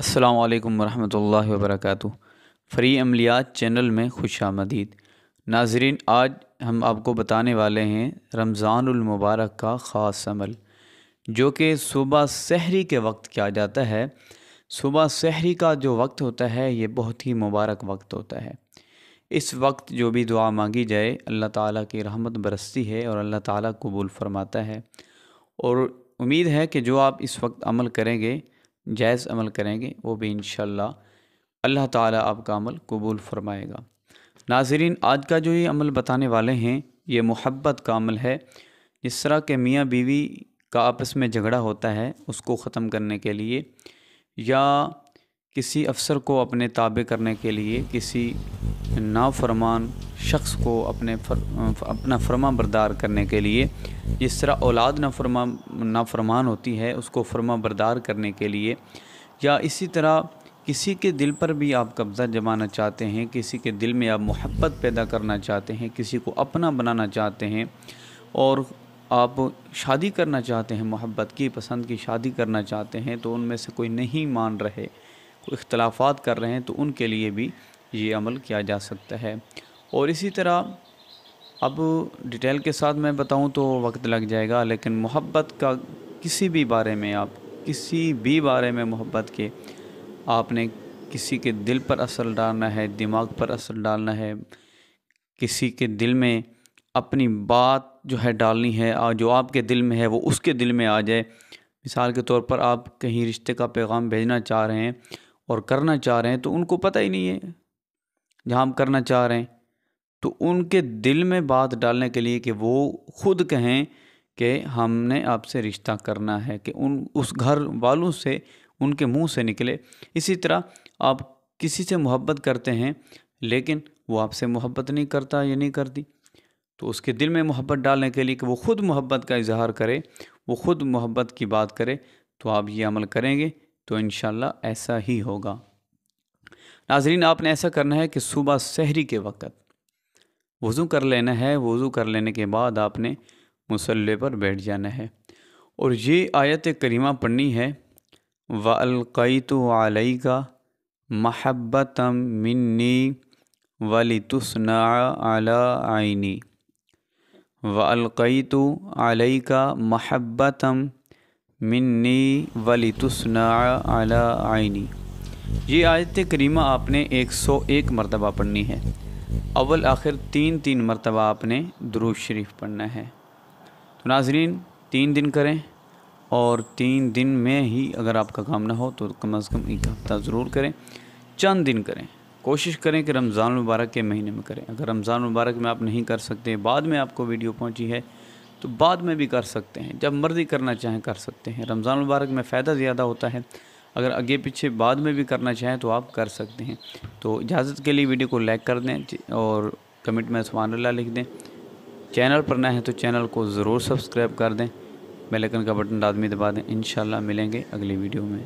السلام علیکم ورحمۃ اللہ وبرکاتہ۔ فری عملیات چینل میں خوش آمدید۔ ناظرین، آج ہم آپ کو بتانے والے ہیں رمضان المبارک کا خاص عمل، جو کہ صبح سحری کے وقت کیا جاتا ہے۔ صبح سحری کا جو وقت ہوتا ہے یہ بہت ہی مبارک وقت ہوتا ہے۔ اس وقت جو بھی دعا مانگی جائے اللہ تعالیٰ کی رحمت برستی ہے اور اللہ تعالیٰ قبول فرماتا ہے، اور امید ہے کہ جو آپ اس وقت عمل کریں گے، جائز عمل کریں گے، وہ بھی انشاءاللہ اللہ تعالیٰ آپ کا عمل قبول فرمائے گا۔ ناظرین، آج کا جو یہ عمل بتانے والے ہیں یہ محبت کا عمل ہے۔ جس طرح کہ میاں بیوی کا آپس میں جھگڑا ہوتا ہے، اس کو ختم کرنے کے لیے، یا کسی افسر کو اپنے تابع کرنے کے لیے، کسی نافرمان شخص کو اپنا فرما بردار کرنے کے لیے، جس طرح اولاد نافرمان ہوتی ہے اس کو فرما بردار کرنے کے لیے، یا اسی طرح کسی کے دل پر بھی آپ قبضہ جمانا چاہتے ہیں، کسی کے دل میں آپ محبت پیدا کرنا چاہتے ہیں، کسی کو اپنا بنانا چاہتے ہیں، اور آپ شادی کرنا چاہتے ہیں، محبت کی پسند کی شادی کرنا چاہتے ہیں، تو ان میں سے کوئی نہیں مان رہے، کوئی اختلافات کر رہے ہیں، تو ان کے لیے بھی یہ عمل کیا جا سکتا ہے۔ اور اسی طرح اب ڈیٹیل کے ساتھ میں بتاؤں تو وقت لگ جائے گا، لیکن محبت کا کسی بھی بارے میں محبت کے آپ نے کسی کے دل پر اثر ڈالنا ہے، دماغ پر اثر ڈالنا ہے، کسی کے دل میں اپنی بات جو ہے ڈالنی ہے، اور جو آپ کے دل میں ہے وہ اس کے دل میں آ جائے۔ مثال کے طور پر آپ کہیں رشتے کا پیغام بھیجنا چاہ رہے ہیں اور کرنا چاہ رہے ہیں، تو ان کو پتہ ہی نہیں ہے جہاں ہم کرنا چاہ رہے ہیں، تو ان کے دل میں بات ڈالنے کے لیے کہ وہ خود کہیں کہ ہم نے آپ سے رشتہ کرنا ہے، کہ اس گھر والوں سے ان کے منہ سے نکلے۔ اسی طرح آپ کسی سے محبت کرتے ہیں لیکن وہ آپ سے محبت نہیں کرتا یا نہیں کرتی، تو اس کے دل میں محبت ڈالنے کے لیے کہ وہ خود محبت کا اظہار کرے، وہ خود محبت کی بات کرے، تو آپ یہ عمل کریں گے تو انشاءاللہ ایسا ہی ہوگا۔ ناظرین، آپ نے ایسا کرنا ہے کہ صبح سحری کے وقت وضو کر لینا ہے۔ وضو کر لینے کے بعد آپ نے مصلی پر بیٹھ جانا ہے، اور یہ آیت کریمہ پڑھنی ہے، وَأَلْقَيْتُ عَلَيْكَ مَحَبَّةً مِّنِّي وَلِتُصْنَعَ عَلَىٰ عَيْنِي، وَأَلْقَيْتُ عَلَيْكَ مَحَبَّةً مِّنِّي وَلِتُصْنَعَ عَلَىٰ عَيْنِي۔ یہ آیت کریمہ آپ نے 101 مرتبہ پڑھنی ہے۔ اول آخر 3 مرتبہ آپ نے درود شریف پڑھنا ہے۔ تو ناظرین، 3 دن کریں، اور 3 دن میں ہی اگر آپ کا کام نہ ہو تو کم از کم 1 ہفتہ ضرور کریں، چند دن کریں، کوشش کریں کہ رمضان المبارک کے مہینے میں کریں۔ اگر رمضان المبارک میں آپ نہیں کر سکتے، بعد میں آپ کو ویڈیو پہنچی ہے تو بعد میں بھی کر سکتے ہیں، جب مرضی کرنا چاہیں کر سکتے ہیں۔ رمضان المبارک میں فائدہ زیادہ ہوتا ہے، اگر آگے پیچھے بعد میں بھی کرنا چاہیں تو آپ کر سکتے ہیں۔ تو اجازت کے لیے ویڈیو کو لائک کر دیں اور کمنٹ میں سبحان اللہ لکھ دیں۔ چینل پر نہ ہے تو چینل کو ضرور سبسکرائب کر دیں، بیل آئیکن کا بٹن لازمی دبا دیں۔ انشاءاللہ ملیں گے اگلی ویڈیو میں۔